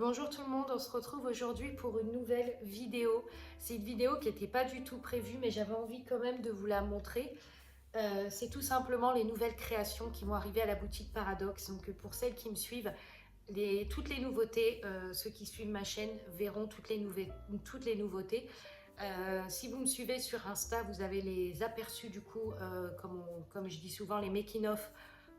Bonjour tout le monde, on se retrouve aujourd'hui pour une nouvelle vidéo. C'est une vidéo qui n'était pas du tout prévue, mais j'avais envie quand même de vous la montrer. C'est tout simplement les nouvelles créations qui vont arriver à la boutique Paradoxe. Donc pour celles qui me suivent, toutes les nouveautés, ceux qui suivent ma chaîne verront toutes les nouveautés. Si vous me suivez sur Insta, vous avez les aperçus du coup, comme je dis souvent, les making-of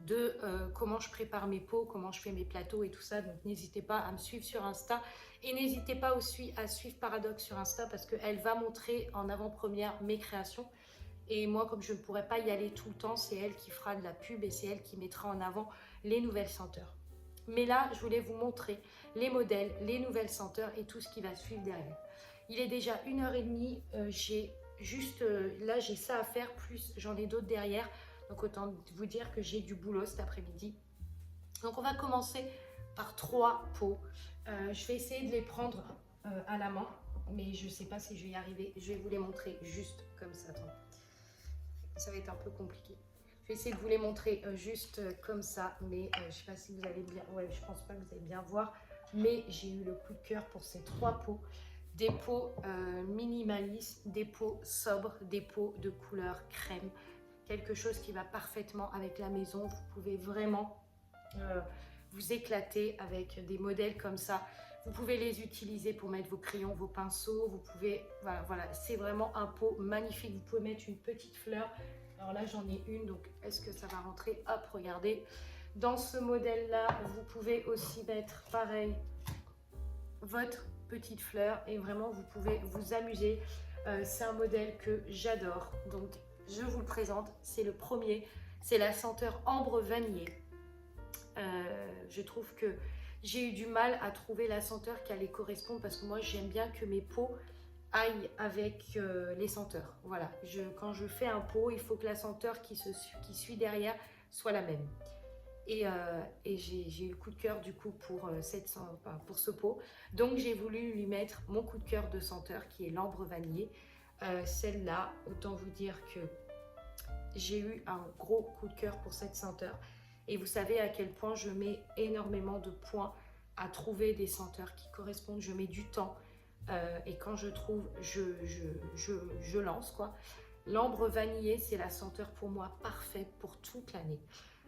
de comment je prépare mes pots, comment je fais mes plateaux et tout ça. Donc n'hésitez pas à me suivre sur Insta et n'hésitez pas aussi à suivre Paradoxe sur Insta parce qu'elle va montrer en avant-première mes créations. Et moi, comme je ne pourrais pas y aller tout le temps, c'est elle qui fera de la pub et c'est elle qui mettra en avant les nouvelles senteurs. Mais là, je voulais vous montrer les modèles, les nouvelles senteurs et tout ce qui va suivre derrière. Il est déjà 1h30, là j'ai ça à faire, plus j'en ai d'autres derrière. Donc autant vous dire que j'ai du boulot cet après-midi. Donc on va commencer par 3 pots. Je vais essayer de les prendre à la main, mais je ne sais pas si je vais y arriver. Je vais vous les montrer juste comme ça. Attends. Ça va être un peu compliqué. Je vais essayer de vous les montrer juste comme ça, mais je ne sais pas si vous allez bien... Ouais, je pense pas que vous allez bien voir, mais j'ai eu le coup de cœur pour ces 3 pots. Des pots minimalistes, des pots sobres, des pots de couleur crème. Quelque chose qui va parfaitement avec la maison. Vous pouvez vraiment vous éclater avec des modèles comme ça. Vous pouvez les utiliser pour mettre vos crayons, vos pinceaux. Vous pouvez, voilà, c'est vraiment un pot magnifique. Vous pouvez mettre une petite fleur. Alors là, j'en ai une, donc est-ce que ça va rentrer? Hop, regardez. Dans ce modèle-là, vous pouvez aussi mettre, pareil, votre petite fleur et vraiment, vous pouvez vous amuser. C'est un modèle que j'adore. Donc, je vous le présente, c'est le premier, c'est la senteur ambre vanillé. Je trouve que j'ai eu du mal à trouver la senteur qui allait correspondre parce que moi j'aime bien que mes pots aillent avec les senteurs. Voilà, quand je fais un pot, il faut que la senteur qui suit derrière soit la même. Et j'ai eu le coup de cœur du coup pour ce pot. Donc j'ai voulu lui mettre mon coup de cœur de senteur qui est l'ambre vanillé. Celle-là, autant vous dire que j'ai eu un gros coup de cœur pour cette senteur. Et vous savez à quel point je mets énormément de points à trouver des senteurs qui correspondent. Je mets du temps et quand je trouve, je lance quoi. L'ambre vanillé, c'est la senteur pour moi parfaite pour toute l'année.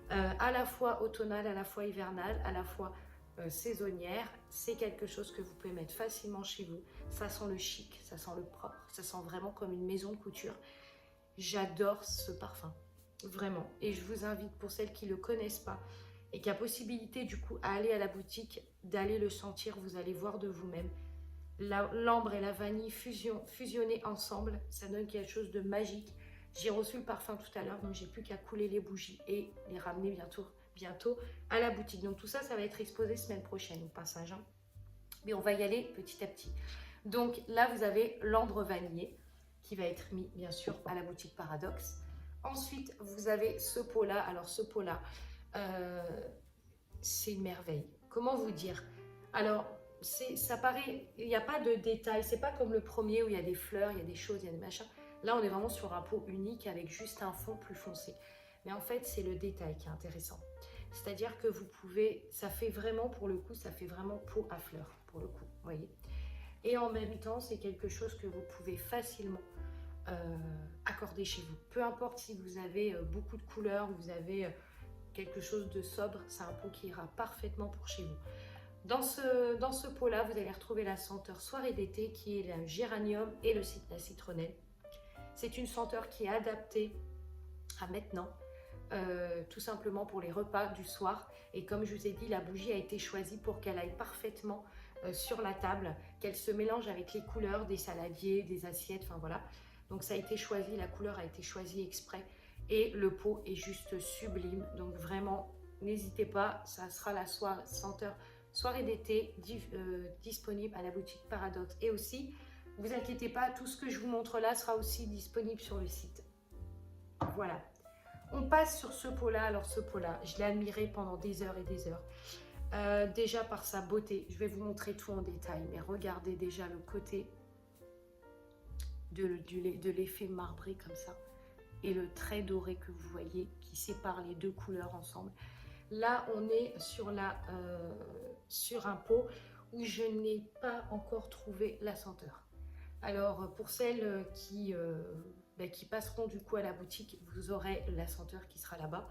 À la fois automnale, à la fois hivernale, à la fois saisonnière. C'est quelque chose que vous pouvez mettre facilement chez vous. Ça sent le chic, ça sent le propre, ça sent vraiment comme une maison de couture. J'adore ce parfum, vraiment. Et je vous invite, pour celles qui ne le connaissent pas et qui a possibilité du coup à aller à la boutique, d'aller le sentir, vous allez voir de vous-même. L'ambre et la vanille fusionnés ensemble, ça donne quelque chose de magique. J'ai reçu le parfum tout à l'heure, donc j'ai plus qu'à couler les bougies et les ramener bientôt à la boutique. Donc tout ça, ça va être exposé semaine prochaine au passage. Hein. Mais on va y aller petit à petit. Donc là, vous avez l'ambre vanillé qui va être mis bien sûr à la boutique Paradoxe. Ensuite, vous avez ce pot-là. Alors ce pot-là, c'est une merveille. Comment vous dire? Alors, ça paraît, il n'y a pas de détails. C'est pas comme le premier où il y a des fleurs, il y a des choses, il y a des machins. Là, on est vraiment sur un pot unique avec juste un fond plus foncé. Mais en fait, c'est le détail qui est intéressant. C'est-à-dire que vous pouvez, ça fait vraiment, pour le coup, ça fait vraiment pot à fleurs, pour le coup, vous voyez. Et en même temps, c'est quelque chose que vous pouvez facilement accorder chez vous. Peu importe si vous avez beaucoup de couleurs, vous avez quelque chose de sobre, c'est un pot qui ira parfaitement pour chez vous. Dans ce pot-là, vous allez retrouver la senteur soirée d'été qui est le géranium et la citronnelle. C'est une senteur qui est adaptée à maintenant, tout simplement pour les repas du soir. Et comme je vous ai dit, la bougie a été choisie pour qu'elle aille parfaitement sur la table, qu'elle se mélange avec les couleurs des saladiers, des assiettes, enfin voilà. Donc ça a été choisi, la couleur a été choisie exprès et le pot est juste sublime. Donc vraiment, n'hésitez pas, ça sera la senteur soirée d'été disponible à la boutique Paradoxe. Et aussi, ne vous inquiétez pas, tout ce que je vous montre là sera aussi disponible sur le site. Voilà. On passe sur ce pot-là. Alors ce pot-là, je l'ai admiré pendant des heures et des heures. Déjà par sa beauté, je vais vous montrer tout en détail, mais regardez déjà le côté de l'effet marbré comme ça et le trait doré que vous voyez qui sépare les deux couleurs ensemble. Là, on est sur un pot où je n'ai pas encore trouvé la senteur. Alors pour celles qui passeront du coup à la boutique, vous aurez la senteur qui sera là-bas,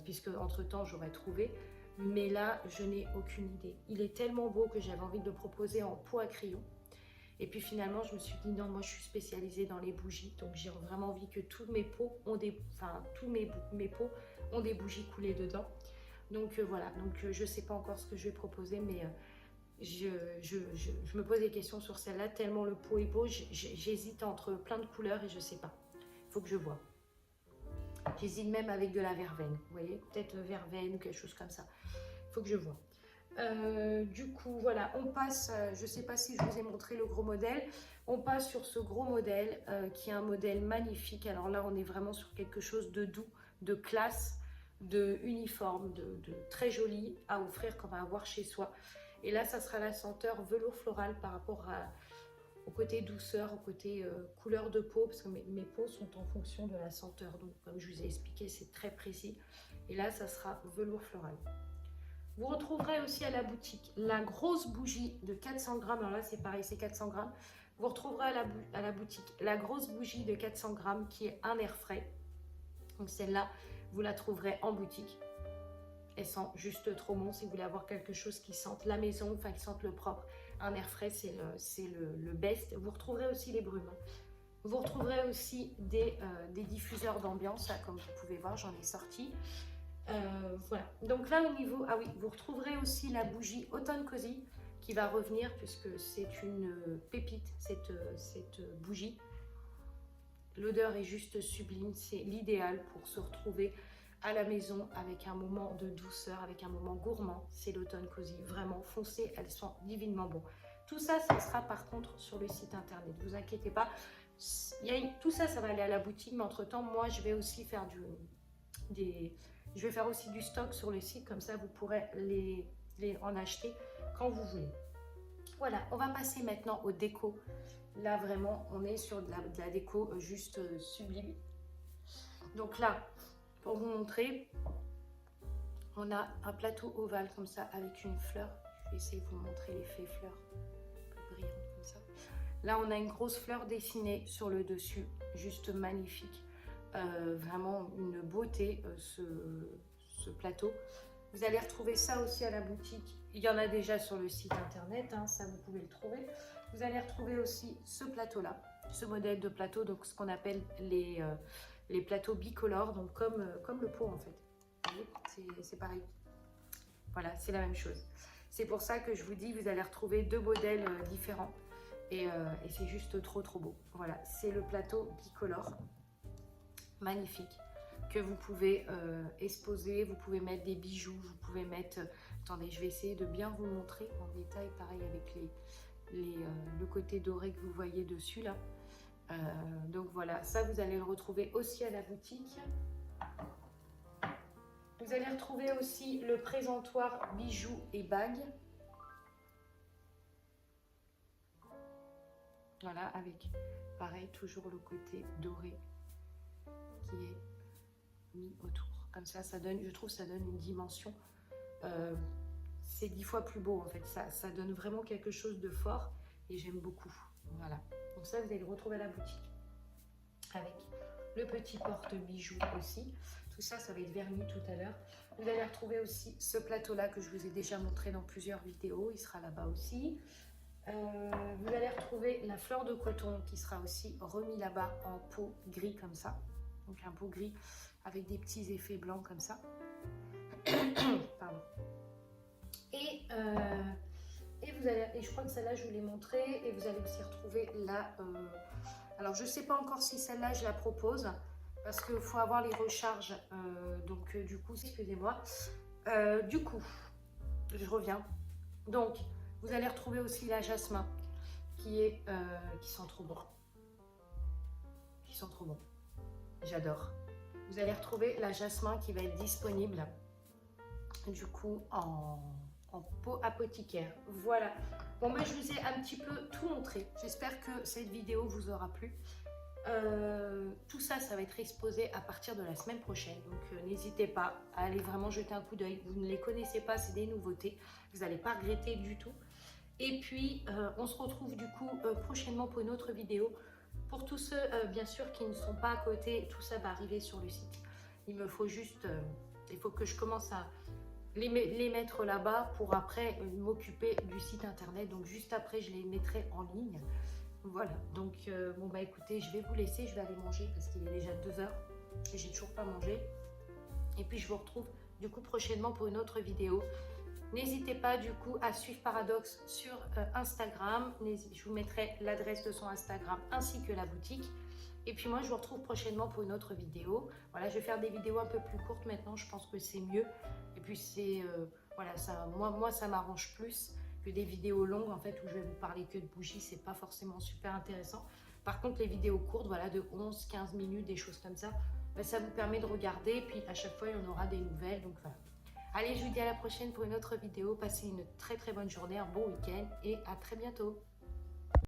puisque entre temps j'aurai trouvé. Mais là, je n'ai aucune idée. Il est tellement beau que j'avais envie de le proposer en pot à crayon. Et puis finalement, je me suis dit non, moi je suis spécialisée dans les bougies, donc j'ai vraiment envie que tous mes pots ont mes pots ont des bougies coulées dedans. Donc voilà, donc je sais pas encore ce que je vais proposer, mais je me pose des questions sur celle-là, tellement le pot est beau. J'hésite entre plein de couleurs et je sais pas. Il faut que je vois. J'hésite même avec de la verveine, vous voyez, peut-être verveine ou quelque chose comme ça. Il faut que je vois. Du coup, voilà, on passe, je ne sais pas si je vous ai montré le gros modèle, on passe sur ce gros modèle qui est un modèle magnifique. Alors là, on est vraiment sur quelque chose de doux, de classe, de uniforme, de très joli à offrir qu'on va avoir chez soi. Et là, ça sera la senteur velours floral par rapport au côté douceur, au côté couleur de peau, parce que mes peaux sont en fonction de la senteur. Donc, comme je vous ai expliqué, c'est très précis. Et là, ça sera velours floral. Vous retrouverez aussi à la boutique la grosse bougie de 400 grammes. Alors là, c'est pareil, c'est 400 grammes. Vous retrouverez à la boutique la grosse bougie de 400 grammes qui est un air frais. Donc celle-là, vous la trouverez en boutique. Elle sent juste trop bon si vous voulez avoir quelque chose qui sente la maison, enfin qui sente le propre. Un air frais, c'est le best. Vous retrouverez aussi les brumes. Vous retrouverez aussi des diffuseurs d'ambiance, comme vous pouvez voir, j'en ai sorti. Voilà, donc là au niveau, ah oui, vous retrouverez aussi la bougie Automne Cozy qui va revenir puisque c'est une pépite, cette bougie. L'odeur est juste sublime, c'est l'idéal pour se retrouver à la maison avec un moment de douceur, avec un moment gourmand. C'est l'Automne Cozy, vraiment foncez, elles sont divinement bon. Tout ça, ça sera par contre sur le site internet, ne vous inquiétez pas. Tout ça, ça va aller à la boutique, mais entre temps, moi je vais aussi faire je vais faire aussi du stock sur le site, comme ça vous pourrez en acheter quand vous voulez. Voilà, on va passer maintenant aux décos. Là vraiment, on est sur de la déco juste sublime. Donc là, pour vous montrer, on a un plateau ovale comme ça avec une fleur. Je vais essayer de vous montrer l'effet fleur, un peu brillante comme ça. Là, on a une grosse fleur dessinée sur le dessus, juste magnifique. Vraiment une beauté ce plateau. Vous allez retrouver ça aussi à la boutique. Il y en a déjà sur le site internet, hein, ça vous pouvez le trouver. Vous allez retrouver aussi ce plateau là, ce modèle de plateau, donc ce qu'on appelle les plateaux bicolores, donc comme le pot en fait. C'est pareil. Voilà, c'est la même chose. C'est pour ça que je vous dis, vous allez retrouver deux modèles différents et c'est juste trop beau. Voilà, c'est le plateau bicolore. Magnifique, que vous pouvez exposer, vous pouvez mettre des bijoux, vous pouvez mettre, attendez, je vais essayer de bien vous montrer en détail, pareil avec le côté doré que vous voyez dessus là. Donc voilà, ça vous allez le retrouver aussi à la boutique. Vous allez retrouver aussi le présentoir bijoux et bagues. Voilà, avec pareil, toujours le côté doré qui est mis autour. Comme ça, ça donne, je trouve, ça donne une dimension. C'est 10 fois plus beau en fait. Ça donne vraiment quelque chose de fort et j'aime beaucoup. Voilà. Donc ça, vous allez le retrouver à la boutique avec le petit porte-bijoux aussi. Tout ça, ça va être verni tout à l'heure. Vous allez retrouver aussi ce plateau-là que je vous ai déjà montré dans plusieurs vidéos. Il sera là-bas aussi. Vous allez retrouver la fleur de coton qui sera aussi remis là-bas en pot gris comme ça. Donc un pot gris avec des petits effets blancs comme ça. Pardon. Et je crois que celle-là, je vous l'ai montré. Et vous allez aussi retrouver la... alors, je ne sais pas encore si celle-là, je la propose. Parce qu'il faut avoir les recharges. Donc, du coup, excusez-moi. Du coup, je reviens. Donc, vous allez retrouver aussi la jasmin qui sent trop bon. Qui sent trop bon. J'adore. Vous allez retrouver la jasmin qui va être disponible du coup en pot apothicaire. Voilà. Bon, moi je vous ai un petit peu tout montré. J'espère que cette vidéo vous aura plu. Tout ça, ça va être exposé à partir de la semaine prochaine. Donc n'hésitez pas à aller vraiment jeter un coup d'œil. Vous ne les connaissez pas, c'est des nouveautés. Vous n'allez pas regretter du tout. Et puis, on se retrouve du coup prochainement pour une autre vidéo. Pour tous ceux, bien sûr, qui ne sont pas à côté, tout ça va arriver sur le site. Il me faut juste, il faut que je commence à les mettre là-bas pour après m'occuper du site internet. Donc juste après, je les mettrai en ligne. Voilà, donc bon bah écoutez, je vais vous laisser, je vais aller manger parce qu'il est déjà 2 heures et j'ai toujours pas mangé. Et puis je vous retrouve du coup prochainement pour une autre vidéo. N'hésitez pas du coup à suivre Paradoxe sur Instagram. Je vous mettrai l'adresse de son Instagram ainsi que la boutique. Et puis moi je vous retrouve prochainement pour une autre vidéo. Voilà, je vais faire des vidéos un peu plus courtes maintenant, je pense que c'est mieux. Et puis c'est, voilà, ça, moi ça m'arrange plus que des vidéos longues en fait où je vais vous parler que de bougies, c'est pas forcément super intéressant. Par contre les vidéos courtes, voilà, de 11-15 minutes, des choses comme ça, ben, ça vous permet de regarder, puis à chaque fois il y en aura des nouvelles, donc voilà. Allez, je vous dis à la prochaine pour une autre vidéo. Passez une très très bonne journée, un bon week-end et à très bientôt.